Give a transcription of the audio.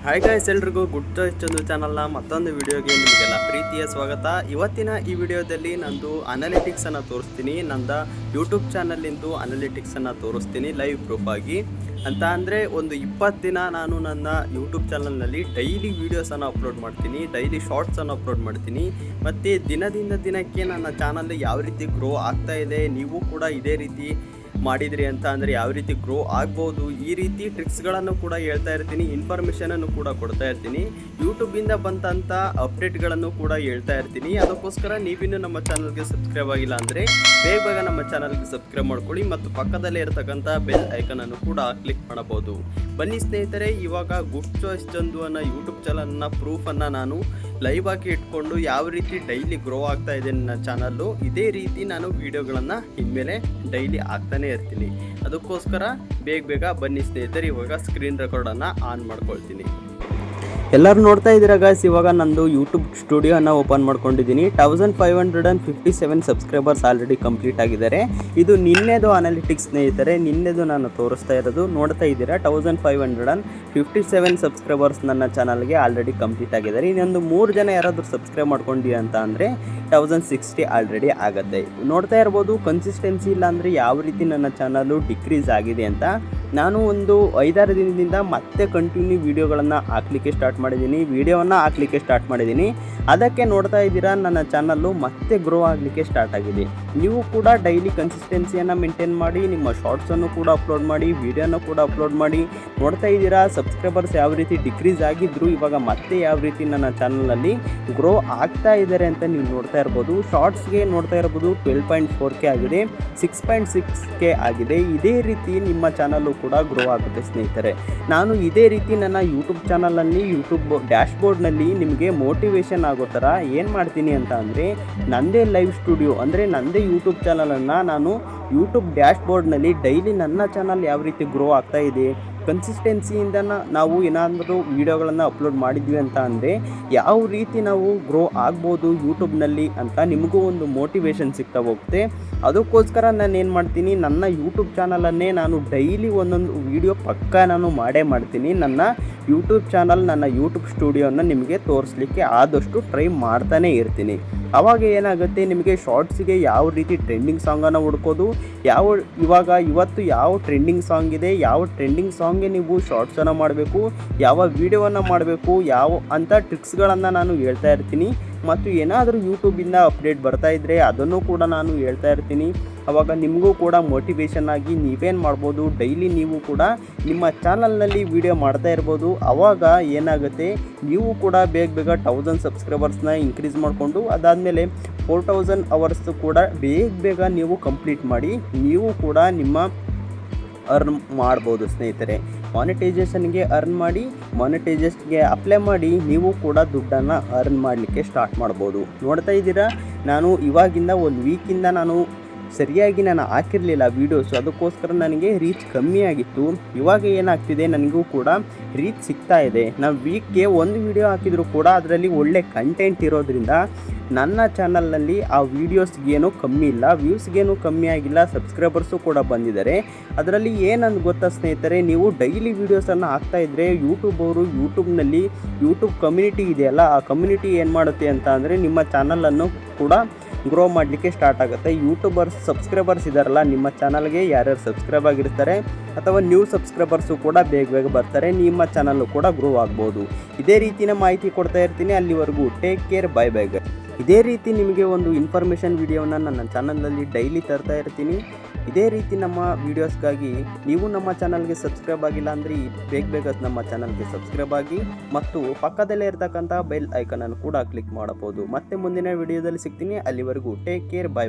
Hi guys, ಎಲ್ರಿಗೂ good choice Chandu ಚಾನಲ್ನ ಮತ್ತೊಂದು ವಿಡಿಯೋಗೆ ನಿಮಗೆಲ್ಲ ಪ್ರೀತಿಯ ಸ್ವಾಗತ. ಇವತ್ತಿನ ಈ ವಿಡಿಯೋದಲ್ಲಿ ನಂದು ಅನಾಲಿಟಿಕ್ಸನ್ನು ತೋರಿಸ್ತೀನಿ. ನಂದು ಯೂಟ್ಯೂಬ್ ಚಾನಲಿಂದು ಅನಾಲಿಟಿಕ್ಸನ್ನು ತೋರಿಸ್ತೀನಿ ಲೈವ್ ಪ್ರೂಫ್ ಆಗಿ. ಅಂತ ಅಂದರೆ ಒಂದು 20 ದಿನ ನಾನು ನನ್ನ ಯೂಟ್ಯೂಬ್ ಚಾನಲ್ನಲ್ಲಿ ಡೈಲಿ ವೀಡಿಯೋಸನ್ನು ಅಪ್ಲೋಡ್ ಮಾಡ್ತೀನಿ, ಡೈಲಿ ಶಾರ್ಟ್ಸನ್ನು ಅಪ್ಲೋಡ್ ಮಾಡ್ತೀನಿ. ಮತ್ತು ದಿನದಿಂದ ದಿನಕ್ಕೆ ನನ್ನ ಚಾನಲ್ ಯಾವ ರೀತಿ ಗ್ರೋ ಆಗ್ತಾ ಇದೆ, ನೀವು ಕೂಡ ಇದೇ ರೀತಿ ಮಾಡಿದ್ರಿ ಅಂತ ಅಂದರೆ ಯಾವ ರೀತಿ ಗ್ರೋ ಆಗ್ಬೋದು, ಈ ರೀತಿ ಟ್ರಿಕ್ಸ್ಗಳನ್ನು ಕೂಡ ಹೇಳ್ತಾ ಇರ್ತೀನಿ, ಇನ್ಫಾರ್ಮೇಷನನ್ನು ಕೂಡ ಕೊಡ್ತಾ ಇರ್ತೀನಿ. ಯೂಟ್ಯೂಬಿಂದ ಬಂದಂಥ ಅಪ್ಡೇಟ್ಗಳನ್ನು ಕೂಡ ಹೇಳ್ತಾ ಇರ್ತೀನಿ. ಅದಕ್ಕೋಸ್ಕರ ನೀವಿನ್ನೂ ನಮ್ಮ ಚಾನಲ್ಗೆ ಸಬ್ಸ್ಕ್ರೈಬ್ ಆಗಿಲ್ಲ ಅಂದರೆ ಬೇಗ ನಮ್ಮ ಚಾನಲ್ಗೆ ಸಬ್ಸ್ಕ್ರೈಬ್ ಮಾಡ್ಕೊಳ್ಳಿ ಮತ್ತು ಪಕ್ಕದಲ್ಲೇ ಇರತಕ್ಕಂಥ ಬೆಲ್ ಐಕನನ್ನು ಕೂಡ ಕ್ಲಿಕ್ ಮಾಡಬಹುದು. ಬನ್ನಿ ಸ್ನೇಹಿತರೆ, ಇವಾಗ ಗುಡ್ ಚಾಯ್ಸ್ ಚಂದು ಅನ್ನೋ ಯೂಟ್ಯೂಬ್ ಚಾನಲ್ನ ಪ್ರೂಫನ್ನು ನಾನು ಲೈವ್ ಆಗಿ ಇಟ್ಕೊಂಡು ಯಾವ ರೀತಿ ಡೈಲಿ ಗ್ರೋ ಆಗ್ತಾ ಇದೆ ನನ್ನ ಚಾನಲ್ಲು, ಇದೇ ರೀತಿ ನಾನು ವೀಡಿಯೋಗಳನ್ನು ಇನ್ಮೇಲೆ ಡೈಲಿ ಆಗ್ತಾನೆ ಇರ್ತೀನಿ. ಅದಕ್ಕೋಸ್ಕರ ಬೇಗ ಬನ್ನಿ ಸ್ನೇಹಿತರೆ, ಇವಾಗ ಸ್ಕ್ರೀನ್ ರೆಕಾರ್ಡನ್ನು ಆನ್ ಮಾಡ್ಕೊಳ್ತೀನಿ. ಎಲ್ಲರೂ ನೋಡ್ತಾ ಇದ್ದೀರಾ ಗಾಯ್ಸ್, ಇವಾಗ ನಂದು ಯೂಟ್ಯೂಬ್ ಸ್ಟುಡಿಯೋನ ಓಪನ್ ಮಾಡ್ಕೊಂಡಿದ್ದೀನಿ. 1557 ಸಬ್ಸ್ಕ್ರೈಬರ್ಸ್ ಆಲ್ರೆಡಿ ಕಂಪ್ಲೀಟ್ ಆಗಿದ್ದಾರೆ. ಇದು ನಿನ್ನೆದು ಅನಾಲಿಟಿಕ್ಸ್ ಸ್ನೇಹಿತರೆ, ನಿನ್ನೆದು ನಾನು ತೋರಿಸ್ತಾ ಇರೋದು. ನೋಡ್ತಾ ಇದ್ದೀರಾ 1557 ಸಬ್ಸ್ಕ್ರೈಬರ್ಸ್ ನನ್ನ ಚಾನಲ್ಗೆ ಆಲ್ರೆಡಿ ಕಂಪ್ಲೀಟ್ ಆಗಿದ್ದಾರೆ. ಇನ್ನೊಂದು 3 ಜನ ಯಾರಾದರೂ ಸಬ್ಸ್ಕ್ರೈಬ್ ಮಾಡ್ಕೊಂಡಿ ಅಂತ ಅಂದರೆ 1060 ಆಲ್ರೆಡಿ ಆಗುತ್ತೆ. ನೋಡ್ತಾ ಇರ್ಬೋದು ಕನ್ಸಿಸ್ಟೆನ್ಸಿ ಇಲ್ಲ ಅಂದರೆ ಯಾವ ರೀತಿ ನನ್ನ ಚಾನಲ್ಲು ಡಿಕ್ರೀಸ್ ಆಗಿದೆ ಅಂತ. ನಾನು ಒಂದು 5-6 ದಿನದಿಂದ ಮತ್ತೆ ಕಂಟಿನ್ಯೂ ವೀಡಿಯೋಗಳನ್ನು ಹಾಕಲಿಕ್ಕೆ ಸ್ಟಾರ್ಟ್ ಮಾಡಿದ್ದೀನಿ. ಅದಕ್ಕೆ ನೋಡ್ತಾ ಇದ್ದೀರಾ ನನ್ನ ಚಾನಲ್ಲು ಮತ್ತೆ ಗ್ರೋ ಆಗಲಿಕ್ಕೆ ಸ್ಟಾರ್ಟ್ ಆಗಿದೆ. ನೀವು ಕೂಡ ಡೈಲಿ ಕನ್ಸಿಸ್ಟೆನ್ಸಿಯನ್ನು ಮೇಂಟೈನ್ ಮಾಡಿ, ನಿಮ್ಮ ಶಾರ್ಟ್ಸನ್ನು ಕೂಡ ಅಪ್ಲೋಡ್ ಮಾಡಿ, ವೀಡಿಯೋನ ಕೂಡ ಅಪ್ಲೋಡ್ ಮಾಡಿ. ನೋಡ್ತಾ ಇದ್ದೀರಾ ಸಬ್ಸ್ಕ್ರೈಬರ್ಸ್ ಯಾವ ರೀತಿ ಡಿಕ್ರೀಸ್ ಆಗಿದ್ರು, ಇವಾಗ ಮತ್ತೆ ಯಾವ ರೀತಿ ನನ್ನ ಚಾನಲ್ನಲ್ಲಿ ಗ್ರೋ ಆಗ್ತಾ ಇದ್ದಾರೆ ಅಂತ ನೀವು ನೋಡ್ತಾ ಇರ್ಬೋದು. ಶಾರ್ಟ್ಸ್ಗೆ ನೋಡ್ತಾ ಇರ್ಬೋದು 12.4K ಆಗಿದೆ, 6.6K ಆಗಿದೆ. ಇದೇ ರೀತಿ ನಿಮ್ಮ ಚಾನಲ್ಲು ಕೂಡ ಗ್ರೋ ಆಗುತ್ತೆ ಸ್ನೇಹಿತರೆ. ನಾನು ಇದೇ ರೀತಿ ನನ್ನ ಯೂಟ್ಯೂಬ್ ಚಾನಲಲ್ಲಿ ಯೂಟ್ಯೂಬ್ ಡ್ಯಾಶ್ಬೋರ್ಡ್ನಲ್ಲಿ ನಿಮಗೆ ಮೋಟಿವೇಶನ್ ಆಗೋ ಥರ ಏನು ಮಾಡ್ತೀನಿ ಅಂತ ಅಂದರೆ, ನನ್ನದೇ ಲೈವ್ ಸ್ಟುಡಿಯೋ ಅಂದರೆ ನನ್ನದೇ ಯೂಟ್ಯೂಬ್ ಚಾನಲನ್ನು ನಾನು ಯೂಟ್ಯೂಬ್ ಡ್ಯಾಶ್ಬೋರ್ಡ್ನಲ್ಲಿ ಡೈಲಿ ನನ್ನ ಚಾನಲ್ ಯಾವ ರೀತಿ ಗ್ರೋ ಆಗ್ತಾ ಇದೆ, ಕನ್ಸಿಸ್ಟೆನ್ಸಿಯಿಂದ ನಾವು ಏನಾದರೂ ವೀಡಿಯೋಗಳನ್ನು ಅಪ್ಲೋಡ್ ಮಾಡಿದ್ವಿ ಅಂತ ಅಂದರೆ ಯಾವ ರೀತಿ ನಾವು ಗ್ರೋ ಆಗ್ಬೋದು ಯೂಟ್ಯೂಬ್ನಲ್ಲಿ ಅಂತ ನಿಮಗೂ ಒಂದು ಮೋಟಿವೇಶನ್ ಸಿಗ್ತಾ ಹೋಗುತ್ತೆ. ಅದಕ್ಕೋಸ್ಕರ ನಾನು ಏನು ಮಾಡ್ತೀನಿ, ನನ್ನ ಯೂಟ್ಯೂಬ್ ಚಾನಲನ್ನೇ ನಾನು ಡೈಲಿ ಒಂದೊಂದು ವೀಡಿಯೋ ಪಕ್ಕ ನಾನು ಮಾಡೇ ಮಾಡ್ತೀನಿ. ನನ್ನ ಯೂಟ್ಯೂಬ್ ಚಾನಲ್, ನನ್ನ ಯೂಟ್ಯೂಬ್ ಸ್ಟುಡಿಯೋನ ನಿಮಗೆ ತೋರಿಸ್ಲಿಕ್ಕೆ ಆದಷ್ಟು ಟ್ರೈ ಮಾಡ್ತಾನೇ ಇರ್ತೀನಿ. ಆವಾಗ ಏನಾಗುತ್ತೆ, ನಿಮಗೆ ಶಾರ್ಟ್ಸಿಗೆ ಯಾವ ರೀತಿ ಟ್ರೆಂಡಿಂಗ್ ಸಾಂಗನ್ನು ಹುಡ್ಕೋದು, ಇವತ್ತು ಯಾವ ಟ್ರೆಂಡಿಂಗ್ ಸಾಂಗ್ ಇದೆ, ಯಾವ ಟ್ರೆಂಡಿಂಗ್ ಸಾಂಗ್ಗೆ ನೀವು ಶಾರ್ಟ್ಸನ್ನು ಮಾಡಬೇಕು, ಯಾವ ವೀಡಿಯೋವನ್ನು ಮಾಡಬೇಕು, ಅಂಥ ಟ್ರಿಕ್ಸ್ಗಳನ್ನು ನಾನು ಹೇಳ್ತಾ ಇರ್ತೀನಿ. ಮತ್ತು ಏನಾದರೂ ಯೂಟ್ಯೂಬಿಂದ ಅಪ್ಡೇಟ್ ಬರ್ತಾ ಇದ್ದರೆ ಅದನ್ನು ಕೂಡ ನಾನು ಹೇಳ್ತಾ ಇರ್ತೀನಿ. ಆವಾಗ ನಿಮಗೂ ಕೂಡ ಮೋಟಿವೇಶನ್ ಆಗಿ ನೀವೇನು ಮಾಡ್ಬೋದು, ಡೈಲಿ ನೀವು ಕೂಡ ನಿಮ್ಮ ಚಾನಲ್ನಲ್ಲಿ ವೀಡಿಯೋ ಮಾಡ್ತಾ ಇರ್ಬೋದು. ಆವಾಗ ಏನಾಗುತ್ತೆ, ನೀವು ಕೂಡ ಬೇಗ 1000 ಸಬ್ಸ್ಕ್ರೈಬರ್ಸ್ನ ಇನ್ಕ್ರೀಸ್ ಮಾಡಿಕೊಂಡು ಅದಾದಮೇಲೆ 4000 ಅವರ್ಸ್ ಕೂಡ ಬೇಗ ನೀವು ಕಂಪ್ಲೀಟ್ ಮಾಡಿ ನೀವು ಕೂಡ ನಿಮ್ಮ ಅರ್ನ್ ಮಾಡ್ಬೋದು ಸ್ನೇಹಿತರೆ. ಮಾನಿಟೈಸೇಷನ್ಗೆ ಅರ್ನ್ ಮಾಡಿ, ಮಾನಿಟೈಸೇಷನ್ಗೆ ಅಪ್ಲೈ ಮಾಡಿ ನೀವು ಕೂಡ ದುಡ್ಡನ್ನು ಅರ್ನ್ ಮಾಡಲಿಕ್ಕೆ ಸ್ಟಾರ್ಟ್ ಮಾಡ್ಬೋದು. ನೋಡ್ತಾ ಇದ್ದೀರಾ, ನಾನು ಇವಾಗಿಂದ ಒಂದು ವೀಕಿಂದ ನಾನು ಸರಿಯಾಗಿ ಹಾಕಿರಲಿಲ್ಲ ವೀಡಿಯೋಸು, ಅದಕ್ಕೋಸ್ಕರ ನನಗೆ ರೀಚ್ ಕಮ್ಮಿ ಆಗಿತ್ತು. ಇವಾಗ ಏನಾಗ್ತಿದೆ, ನನಗೂ ಕೂಡ ರೀಚ್ ಸಿಗ್ತಾ ಇದೆ. ನಾನು ವೀಕ್ಗೆ ಒಂದು ವೀಡಿಯೋ ಹಾಕಿದರೂ ಕೂಡ ಅದರಲ್ಲಿ ಒಳ್ಳೆ ಕಂಟೆಂಟ್ ಇರೋದ್ರಿಂದ ನನ್ನ ಚಾನಲ್ನಲ್ಲಿ ಆ ವೀಡಿಯೋಸ್ಗೇನೂ ಕಮ್ಮಿ ಇಲ್ಲ, ವ್ಯೂಸ್ಗೇನೂ ಕಮ್ಮಿ ಆಗಿಲ್ಲ, ಸಬ್ಸ್ಕ್ರೈಬರ್ಸು ಕೂಡ ಬಂದಿದ್ದಾರೆ. ಅದರಲ್ಲಿ ಏನಂದು ಗೊತ್ತಾ ಸ್ನೇಹಿತರೆ, ನೀವು ಡೈಲಿ ವೀಡಿಯೋಸನ್ನು ಹಾಕ್ತಾಯಿದ್ರೆ ಯೂಟ್ಯೂಬ್ನಲ್ಲಿ ಯೂಟ್ಯೂಬ್ ಕಮ್ಯುನಿಟಿ ಇದೆಯಲ್ಲ, ಆ ಕಮ್ಯುನಿಟಿ ಏನು ಮಾಡುತ್ತೆ ಅಂತ ಅಂದರೆ ನಿಮ್ಮ ಚಾನಲನ್ನು ಕೂಡ ಗ್ರೋ ಮಾಡಲಿಕ್ಕೆ ಸ್ಟಾರ್ಟ್ ಆಗುತ್ತೆ. ಯೂಟ್ಯೂಬರ್ಸ್ ಸಬ್ಸ್ಕ್ರೈಬರ್ಸ್ ಇದ್ದಾರಲ್ಲ ನಿಮ್ಮ ಚಾನಲ್ಗೆ, ಯಾರ್ಯಾರು ಸಬ್ಸ್ಕ್ರೈಬ್ ಆಗಿರ್ತಾರೆ ಅಥವಾ ನ್ಯೂ ಸಬ್ಸ್ಕ್ರೈಬರ್ಸು ಕೂಡ ಬೇಗ ಬರ್ತಾರೆ, ನಿಮ್ಮ ಚಾನಲ್ಲು ಕೂಡ ಗ್ರೋ ಆಗ್ಬೋದು. ಇದೇ ರೀತಿಯ ಮಾಹಿತಿ ಕೊಡ್ತಾ ಇರ್ತೀನಿ. ಅಲ್ಲಿವರೆಗೂ ಟೇಕ್ ಕೇರ್, ಬೈ. ಇದೇ ರೀತಿ ನಿಮಗೆ ಒಂದು ಇನ್ಫಾರ್ಮೇಷನ್ ವಿಡಿಯೋನ ನನ್ನ ಚಾನಲ್ನಲ್ಲಿ ಡೈಲಿ ತರ್ತಾ ಇರ್ತೀನಿ. ಇದೇ ರೀತಿ ನಮ್ಮ ವೀಡಿಯೋಸ್ಗಾಗಿ ನೀವು ನಮ್ಮ ಚಾನಲ್ಗೆ ಸಬ್ಸ್ಕ್ರೈಬ್ ಆಗಿಲ್ಲ ಅಂದರೆ ಬೇಗ ನಮ್ಮ ಚಾನಲ್ಗೆ ಸಬ್ಸ್ಕ್ರೈಬ್ ಆಗಿ ಮತ್ತು ಪಕ್ಕದಲ್ಲೇ ಇರತಕ್ಕಂಥ ಬೆಲ್ ಐಕನನ್ನು ಕೂಡ ಕ್ಲಿಕ್ ಮಾಡಬಹುದು. ಮತ್ತೆ ಮುಂದಿನ ವಿಡಿಯೋದಲ್ಲಿ ಸಿಗ್ತೀನಿ. ಅಲ್ಲಿವರೆಗೂ ಟೇಕ್ ಕೇರ್, ಬೈ.